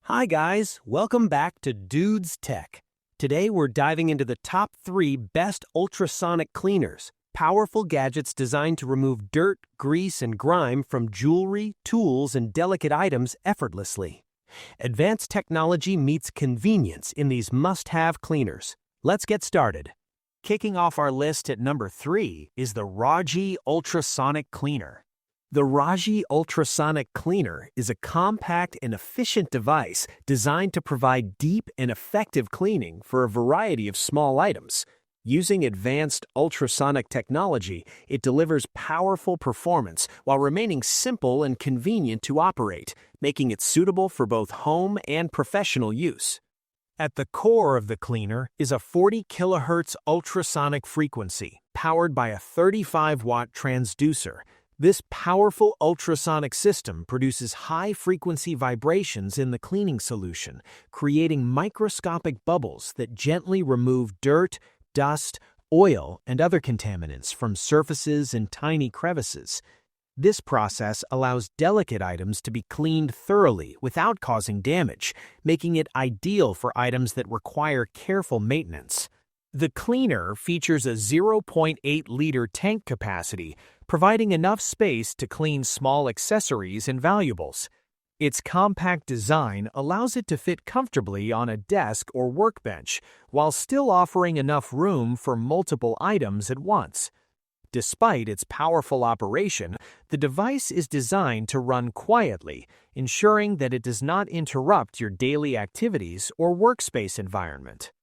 Hi guys, welcome back to Dude's Tech. Today we're diving into the top 3 best ultrasonic cleaners, powerful gadgets designed to remove dirt, grease, and grime from jewelry, tools, and delicate items effortlessly. Advanced technology meets convenience in these must-have cleaners. Let's get started. Kicking off our list at number 3 is the Raugee Ultrasonic Cleaner. The Raugee Ultrasonic Cleaner is a compact and efficient device designed to provide deep and effective cleaning for a variety of small items. Using advanced ultrasonic technology, it delivers powerful performance while remaining simple and convenient to operate, making it suitable for both home and professional use. At the core of the cleaner is a 40 kHz ultrasonic frequency, powered by a 35-watt transducer. This powerful ultrasonic system produces high-frequency vibrations in the cleaning solution, creating microscopic bubbles that gently remove dirt, dust, oil, and other contaminants from surfaces and tiny crevices. This process allows delicate items to be cleaned thoroughly without causing damage, making it ideal for items that require careful maintenance. The cleaner features a 0.8-liter tank capacity, providing enough space to clean small accessories and valuables. Its compact design allows it to fit comfortably on a desk or workbench, while still offering enough room for multiple items at once. Despite its powerful operation, the device is designed to run quietly, ensuring that it does not interrupt your daily activities or workspace environment.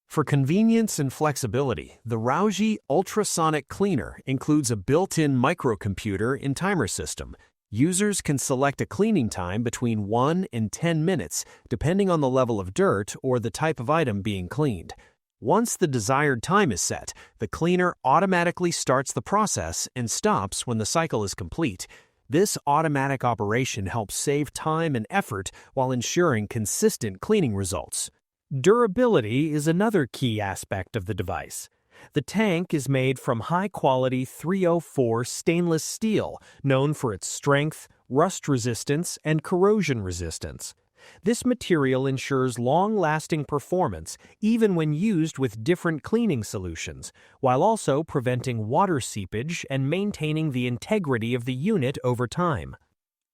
For convenience and flexibility, the Raugee Ultrasonic Cleaner includes a built-in microcomputer and timer system. Users can select a cleaning time between 1 and 10 minutes, depending on the level of dirt or the type of item being cleaned. Once the desired time is set, the cleaner automatically starts the process and stops when the cycle is complete. This automatic operation helps save time and effort while ensuring consistent cleaning results. Durability is another key aspect of the device. The tank is made from high-quality 304 stainless steel, known for its strength, rust resistance, and corrosion resistance. This material ensures long-lasting performance even when used with different cleaning solutions, while also preventing water seepage and maintaining the integrity of the unit over time.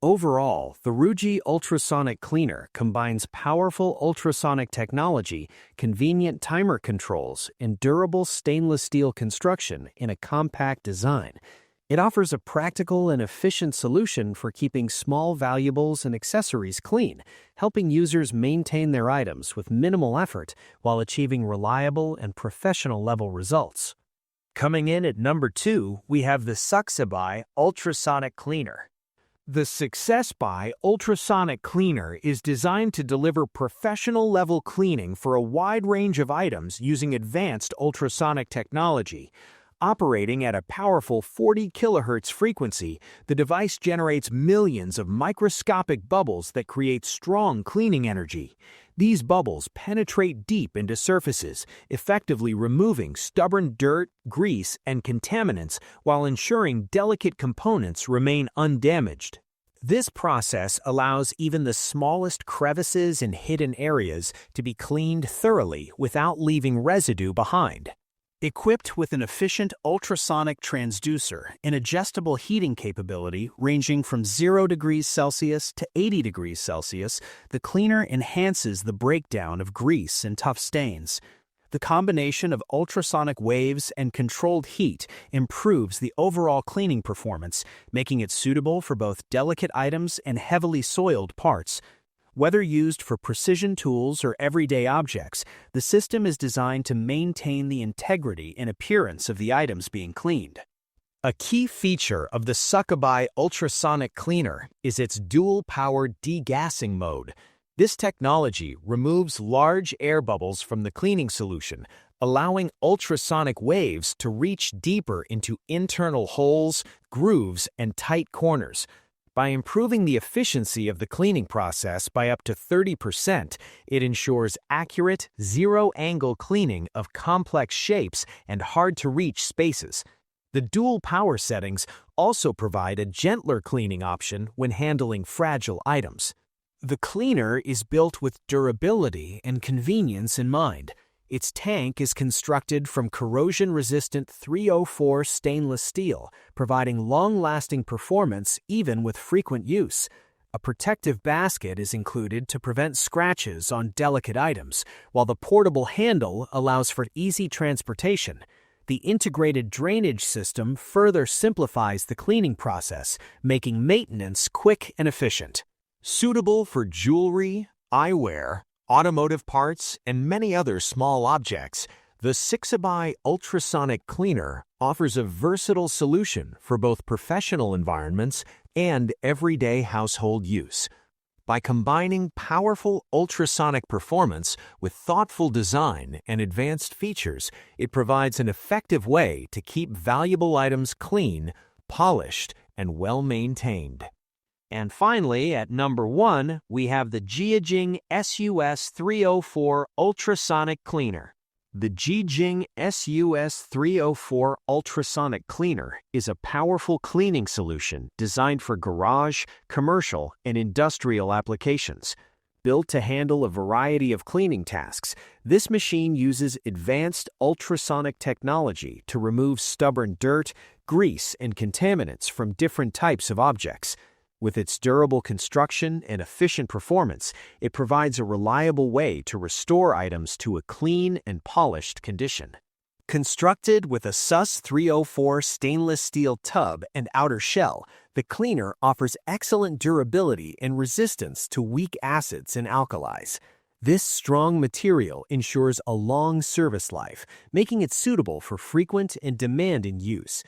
Overall, the Raugee Ultrasonic Cleaner combines powerful ultrasonic technology, convenient timer controls, and durable stainless steel construction in a compact design. It offers a practical and efficient solution for keeping small valuables and accessories clean, helping users maintain their items with minimal effort while achieving reliable and professional-level results. Coming in at number 2, we have the Succebuy Ultrasonic Cleaner. The Succebuy Ultrasonic Cleaner is designed to deliver professional-level cleaning for a wide range of items using advanced ultrasonic technology. Operating at a powerful 40 kHz frequency, the device generates millions of microscopic bubbles that create strong cleaning energy. These bubbles penetrate deep into surfaces, effectively removing stubborn dirt, grease, and contaminants while ensuring delicate components remain undamaged. This process allows even the smallest crevices and hidden areas to be cleaned thoroughly without leaving residue behind. Equipped with an efficient ultrasonic transducer and adjustable heating capability ranging from 0 degrees Celsius to 80 degrees Celsius, the cleaner enhances the breakdown of grease and tough stains. The combination of ultrasonic waves and controlled heat improves the overall cleaning performance, making it suitable for both delicate items and heavily soiled parts. Whether used for precision tools or everyday objects, the system is designed to maintain the integrity and appearance of the items being cleaned. A key feature of the Succebuy Ultrasonic Cleaner is its dual-powered degassing mode. This technology removes large air bubbles from the cleaning solution, allowing ultrasonic waves to reach deeper into internal holes, grooves, and tight corners. By improving the efficiency of the cleaning process by up to 30%, it ensures accurate, zero-angle cleaning of complex shapes and hard-to-reach spaces. The dual power settings also provide a gentler cleaning option when handling fragile items. The cleaner is built with durability and convenience in mind. Its tank is constructed from corrosion-resistant 304 stainless steel, providing long-lasting performance even with frequent use. A protective basket is included to prevent scratches on delicate items, while the portable handle allows for easy transportation. The integrated drainage system further simplifies the cleaning process, making maintenance quick and efficient. Suitable for jewelry, eyewear, automotive parts, and many other small objects, the Succebuy Ultrasonic Cleaner offers a versatile solution for both professional environments and everyday household use. By combining powerful ultrasonic performance with thoughtful design and advanced features, it provides an effective way to keep valuable items clean, polished, and well-maintained. And finally, at number 1, we have the Jiejing SUS304 Ultrasonic Cleaner. The Jiejing SUS304 Ultrasonic Cleaner is a powerful cleaning solution designed for garage, commercial, and industrial applications. Built to handle a variety of cleaning tasks, this machine uses advanced ultrasonic technology to remove stubborn dirt, grease, and contaminants from different types of objects. With its durable construction and efficient performance, it provides a reliable way to restore items to a clean and polished condition. Constructed with a SUS304 stainless steel tub and outer shell, the cleaner offers excellent durability and resistance to weak acids and alkalis. This strong material ensures a long service life, making it suitable for frequent and demanding use.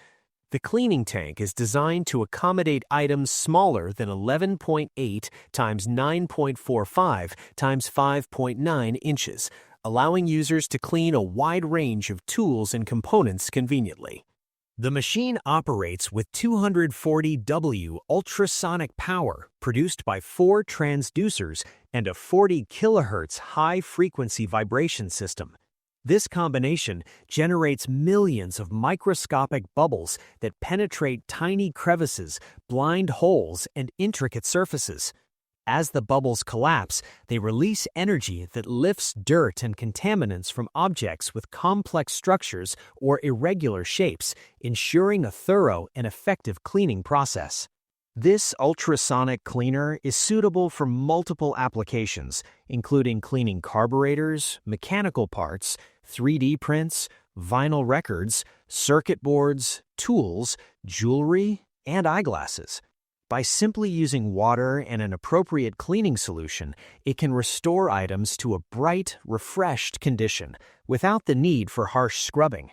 The cleaning tank is designed to accommodate items smaller than 11.8 times 9.45 times 5.9 inches, allowing users to clean a wide range of tools and components conveniently. The machine operates with 240 W ultrasonic power produced by 4 transducers and a 40 kHz high-frequency vibration system. This combination generates millions of microscopic bubbles that penetrate tiny crevices, blind holes, and intricate surfaces. As the bubbles collapse, they release energy that lifts dirt and contaminants from objects with complex structures or irregular shapes, ensuring a thorough and effective cleaning process. This ultrasonic cleaner is suitable for multiple applications, including cleaning carburetors, mechanical parts, 3D prints, vinyl records, circuit boards, tools, jewelry, and eyeglasses. By simply using water and an appropriate cleaning solution, it can restore items to a bright, refreshed condition without the need for harsh scrubbing.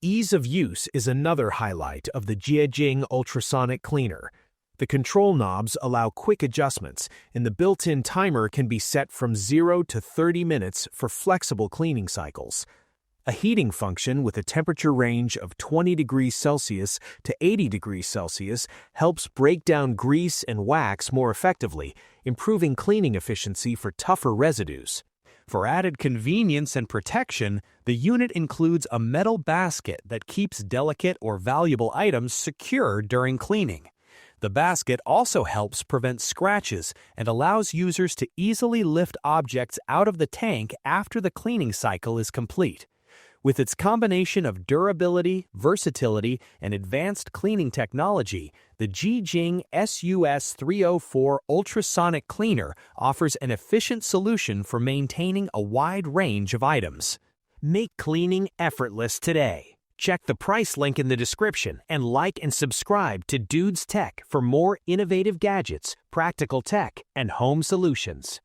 Ease of use is another highlight of the Jiejing Ultrasonic Cleaner. The control knobs allow quick adjustments, and the built-in timer can be set from 0 to 30 minutes for flexible cleaning cycles. A heating function with a temperature range of 20 degrees Celsius to 80 degrees Celsius helps break down grease and wax more effectively, improving cleaning efficiency for tougher residues. For added convenience and protection, the unit includes a metal basket that keeps delicate or valuable items secure during cleaning. The basket also helps prevent scratches and allows users to easily lift objects out of the tank after the cleaning cycle is complete. With its combination of durability, versatility, and advanced cleaning technology, the Jiejing SUS304 Ultrasonic Cleaner offers an efficient solution for maintaining a wide range of items. Make cleaning effortless today. Check the price link in the description and like and subscribe to Dudes Tech for more innovative gadgets, practical tech, and home solutions.